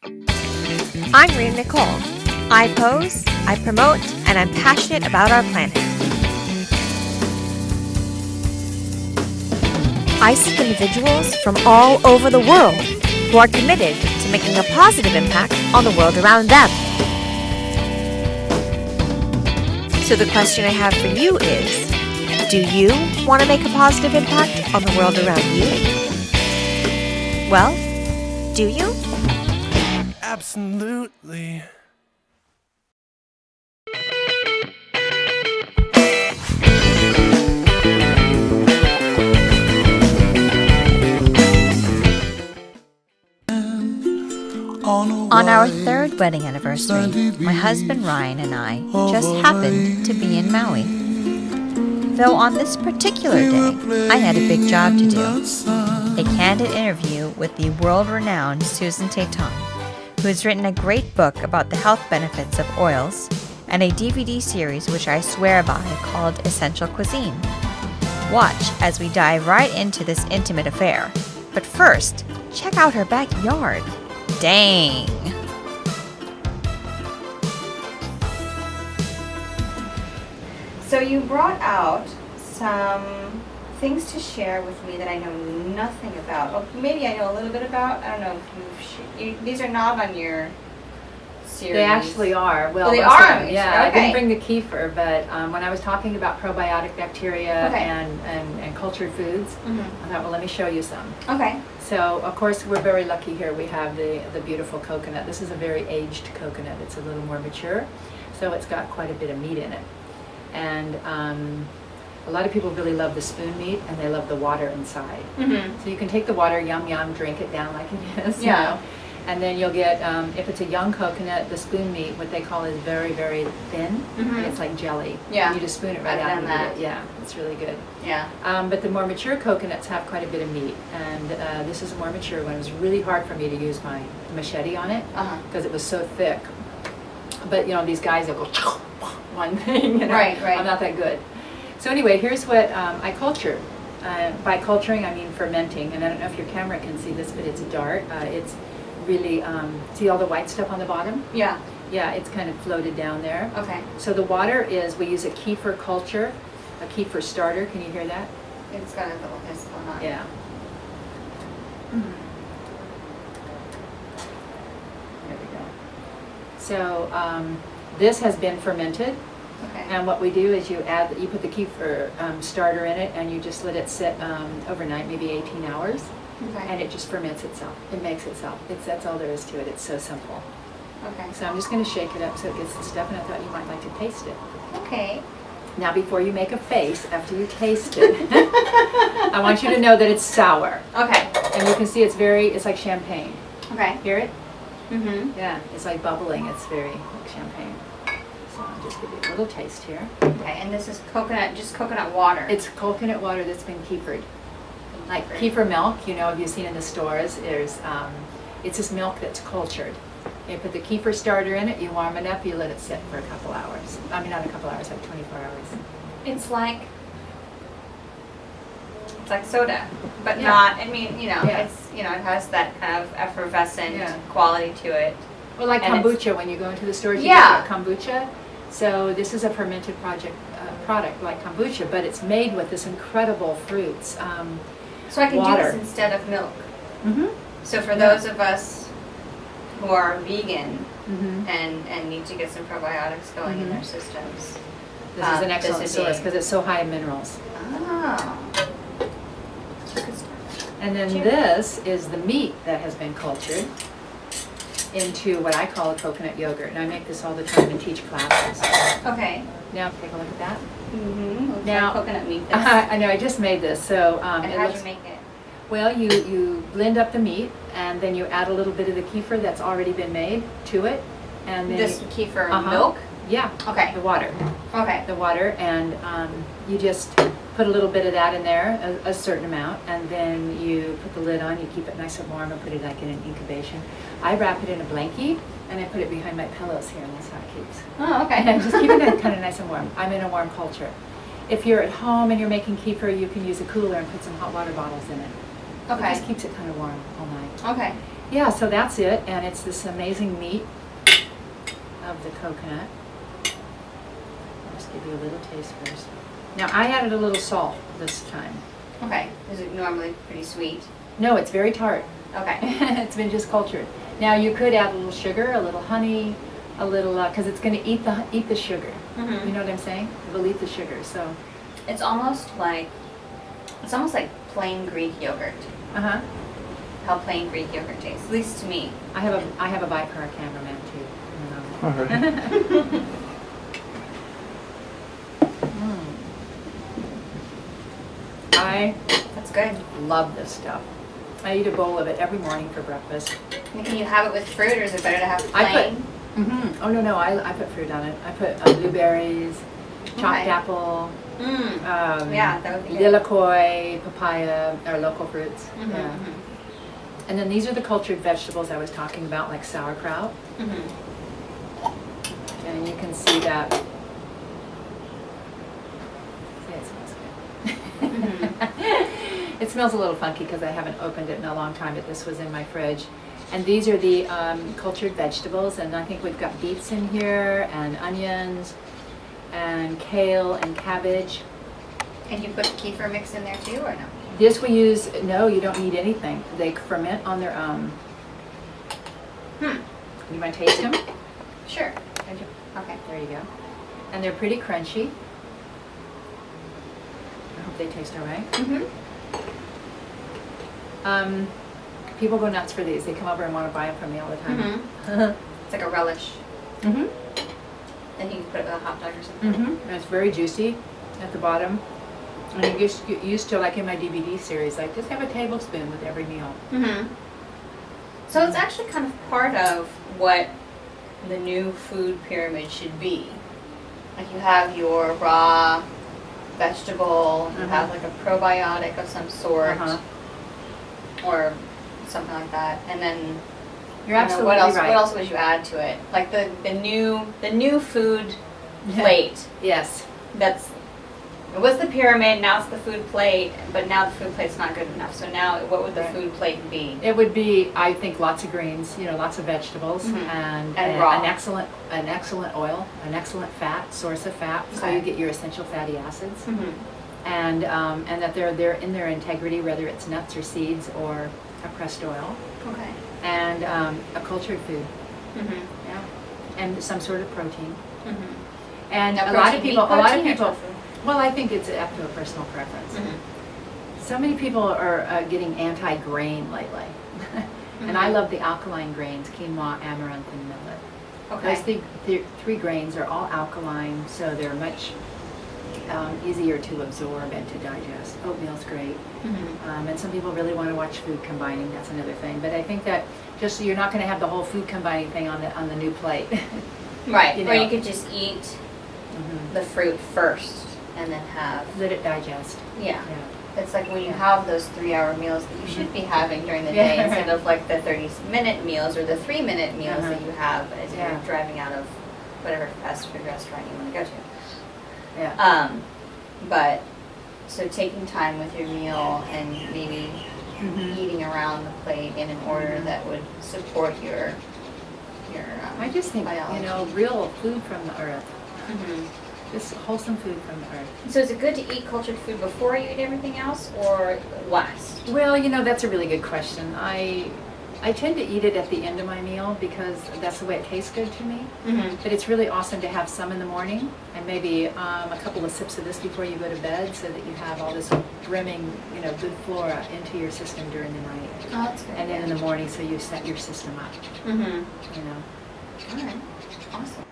I'm Rena Nicole. I pose, I promote, and I'm passionate about our planet. I seek individuals from all over the world who are committed to making a positive impact on the world around them. So the question I have for you is, do you want to make a positive impact on the world around you? Well, do you? Absolutely. On our third wedding anniversary, my husband Ryan and I just happened to be in Maui. Though on this particular day, I had a big job to do. A candid interview with the world-renowned Susan Teton, who has written a great book about the health benefits of oils, and a DVD series which I swear by called Essential Cuisine. Watch as we dive right into this intimate affair. But first, check out her backyard. Dang! So you brought out some things to share with me that I know nothing about. Or maybe I know a little bit about. I don't know if these are not on your series. They actually are. Well, they most are of on them, your yeah. series. Okay. I didn't bring the kefir, but when I was talking about probiotic bacteria Okay. and cultured foods, I thought, well, let me show you some. Okay. So, of course, we're very lucky here. We have the beautiful coconut. This is a very aged coconut. It's a little more mature, so it's got quite a bit of meat in it. And a lot of people really love the spoon meat, and they love the water inside. So you can take the water, yum yum, drink it down like it is. Yeah. You know? And then you'll get, if it's a young coconut, the spoon meat, what they call is very, very thin, and it's like jelly. Yeah. And you just spoon it right I've out done and eat that. it. Yeah, it's really good. Yeah. But the more mature coconuts have quite a bit of meat, and this is a more mature one. It was really hard for me to use my machete on it because it was so thick. But you know, these guys that go one thing, you know, Right. I'm not that good. So anyway, here's what I cultured. By culturing, I mean fermenting, and I don't know if your camera can see this, but it's a dart. It's really, see all the white stuff on the bottom? Yeah. Yeah, it's kind of floated down there. Okay. So the water is, we use a kefir culture, a kefir starter. Can you hear that? It's got a little hiss going on. Yeah. There we go. So this has been fermented, Okay. and what we do is you put the kefir starter in it, and you just let it sit overnight, maybe 18 hours, Okay. and it just ferments itself. It makes itself. That's all there is to it. It's so simple. Okay. So I'm just going to shake it up so it gets the stuff, and I thought you might like to taste it. Okay. Now, before you make a face after you taste it, I want you to know that it's sour. Okay. And you can see it's like champagne. Okay. Hear it? Yeah. It's like bubbling. It's very like champagne. So I'll just give you a little taste here. Okay. And this is just coconut water. It's coconut water that's been kefired. Like kefir milk, you know, if you've seen in the stores, there's, it's this milk that's cultured. You put the kefir starter in it, you warm it up, you let it sit for a couple hours. I mean, not a couple hours, like 24 hours. It's like soda, but Yeah. not. I mean, you know, Yeah. it has that kind of effervescent Yeah. quality to it. Well, like And kombucha, when you go into the stores, you Yeah. get kombucha. So this is a fermented product like kombucha, but it's made with this incredible fruits. So I can Water. do this instead of milk. Mm-hmm. So for those of us who are vegan Mm-hmm. and need to get some probiotics going in their systems. This is an excellent would source be- because it's so high in minerals. Oh. And then Cheers. this is the meat that has been cultured into what I call a coconut yogurt. And I make this all the time and teach classes. Okay. Now take a look at that. Looks Now- like coconut meat. I know, I just made this. So And it how'd looks, you make it? well, you blend up the meat and then you add a little bit of the kefir that's already been made to it. And then This you- kefir Uh-huh. milk? yeah, Okay. the water. Okay. The water, and you just put a little bit of that in there, a certain amount, and then you put the lid on, you keep it nice and warm and put it like in an incubation. I wrap it in a blankie and I put it behind my pillows here, and that's how it keeps. Oh, okay. And just keep it kind of nice and warm. I'm in a warm culture. If you're at home and you're making kefir, you can use a cooler and put some hot water bottles in it. So Okay. it just keeps it kind of warm all night. Okay. Yeah, so that's it, and it's this amazing meat of the coconut. I'll just give you a little taste first. Now, I added a little salt this time. Okay. Is it normally pretty sweet? No, it's very tart. Okay. It's been just cultured. Now, you could add a little sugar, a little honey, a little, because it's going to eat the sugar. Mhm. You know what I'm saying? It will eat the sugar, so. It's almost like plain Greek yogurt. Uh-huh. How plain Greek yogurt tastes, at least to me. I have a bite for our cameraman, too. All right. I That's good. love this stuff. I eat a bowl of it every morning for breakfast. And can you have it with fruit, or is it better to have I plain? Oh, no, I put fruit on it. I put blueberries, chopped Okay. apple, Yeah, that would be good. lilikoi, papaya, our local fruits. Mhm, Yeah. mhm, And then these are the cultured vegetables I was talking about, like sauerkraut. mhm. And you can see that. See, it smells good. It smells a little funky because I haven't opened it in a long time, but this was in my fridge. And these are the cultured vegetables, and I think we've got beets in here, and onions, and kale, and cabbage. Can you put kefir mix in there too, or no? This we use, no, you don't need anything. They ferment on their own. You want to taste them? Sure. Okay. There you go. And they're pretty crunchy. I hope they taste all right. Mm-hmm. People go nuts for these. They come over and want to buy them from me all the time. Mm-hmm. It's like a relish. Mm-hmm. Then you can put it with a hot dog or something. Mm-hmm. And it's very juicy at the bottom. And you get used to, like in my DVD series, I just have a tablespoon with every meal. Mm-hmm. So it's actually kind of part of what the new food pyramid should be. Like you have your raw vegetable, you have like a probiotic of some sort, or something like that, and then You're absolutely what else? right. What else would you add to it? Like the new food plate. Yes. It was the pyramid, now it's the food plate, but now the food plate's not good enough. So now what would the food plate be? It would be, I think, lots of greens, lots of vegetables, and raw. an excellent oil, an excellent fat, source of fat, so Okay. you get your essential fatty acids, Mm-hmm. and that they're in their integrity, whether it's nuts or seeds or a pressed oil, Okay. and a cultured food, Mm-hmm. yeah, and some sort of protein. Mm-hmm. And Now, a lot of protein, people, tofu? well, I think it's up to a personal preference. Mm-hmm. So many people are getting anti-grain lately. And I love the alkaline grains, quinoa, amaranth, and millet. Okay. Those three grains are all alkaline, so they're much easier to absorb and to digest. Oatmeal's great. Mm-hmm. And some people really want to watch food combining, that's another thing. But I think that just you're not going to have the whole food combining thing on the new plate. Right. You Or know. you could just eat the fruit first and then have. Let it digest. Yeah. Yeah. It's like when you have those 3-hour meals that you should be having during the Yeah, day instead right. of like the 30-minute meals or the 3-minute meals that you have as Yeah. you're driving out of whatever fast food restaurant you want to go to. Yeah. But so taking time with your meal and maybe eating around the plate in an order that would support your I just think, biology. real food from the earth. Mhm. Just wholesome food from the earth. So is it good to eat cultured food before you eat everything else or last? Well, that's a really good question. I tend to eat it at the end of my meal because that's the way it tastes good to me. Mm-hmm. But it's really awesome to have some in the morning and maybe a couple of sips of this before you go to bed so that you have all this brimming, good flora into your system during the night. Oh, that's good. And then in the morning so you set your system up, Mm-hmm. you know. All right. Awesome.